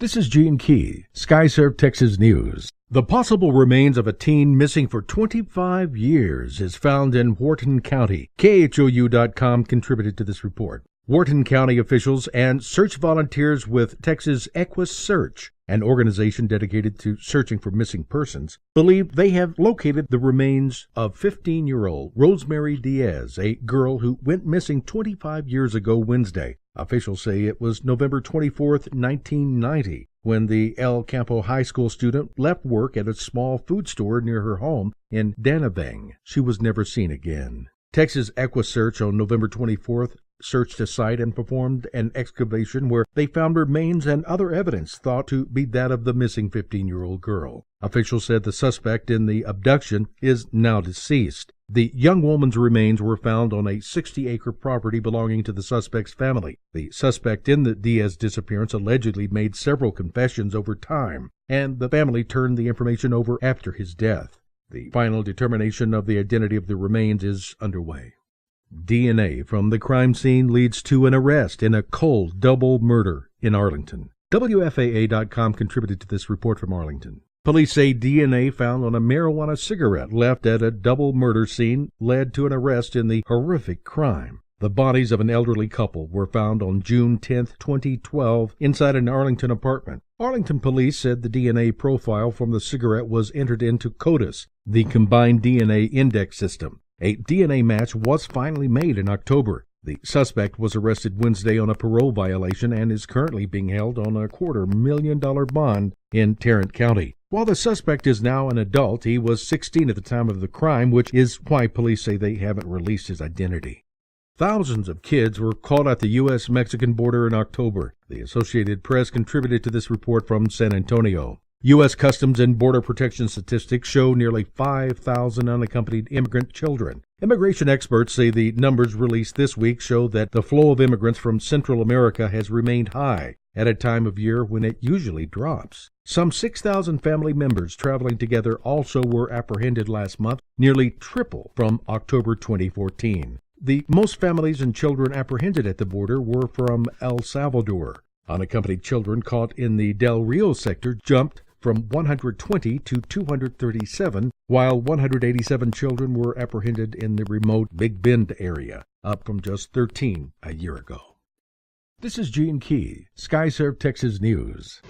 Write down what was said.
This is Gene Key, Skyserve, Texas News. The possible remains of a teen missing for 25 years is found in Wharton County. KHOU.com contributed to this report. Wharton County officials and search volunteers with Texas Equus Search, an organization dedicated to searching for missing persons, believe they have located the remains of 15-year-old Rosemary Diaz, a girl who went missing 25 years ago Wednesday. Officials say it was November 24, 1990, when the El Campo High School student left work at a small food store near her home in Danavang. She was never seen again. Texas Equus Search on November 24th searched a site and performed an excavation where they found remains and other evidence thought to be that of the missing 15-year-old girl. Officials said the suspect in the abduction is now deceased. The young woman's remains were found on a 60-acre property belonging to the suspect's family. The suspect in the Diaz disappearance allegedly made several confessions over time, and the family turned the information over after his death. The final determination of the identity of the remains is underway. DNA from the crime scene leads to an arrest in a cold double murder in Arlington. WFAA.com contributed to this report from Arlington. Police say DNA found on a marijuana cigarette left at a double murder scene led to an arrest in the horrific crime. The bodies of an elderly couple were found on June 10, 2012, inside an Arlington apartment. Arlington police said the DNA profile from the cigarette was entered into CODIS, the Combined DNA Index System. A DNA match was finally made in October. The suspect was arrested Wednesday on a parole violation and is currently being held on a $250,000 bond in Tarrant County. While the suspect is now an adult, he was 16 at the time of the crime, which is why police say they haven't released his identity. Thousands of kids were caught at the U.S.-Mexican border in October. The Associated Press contributed to this report from San Antonio. U.S. Customs and Border Protection statistics show nearly 5,000 unaccompanied immigrant children. Immigration experts say the numbers released this week show that the flow of immigrants from Central America has remained high at a time of year when it usually drops. Some 6,000 family members traveling together also were apprehended last month, nearly triple from October 2014. The most families and children apprehended at the border were from El Salvador. Unaccompanied children caught in the Del Rio sector jumped from 120 to 237, while 187 children were apprehended in the remote Big Bend area, up from just 13 a year ago. This is Gene Key, Skyserve, Texas News.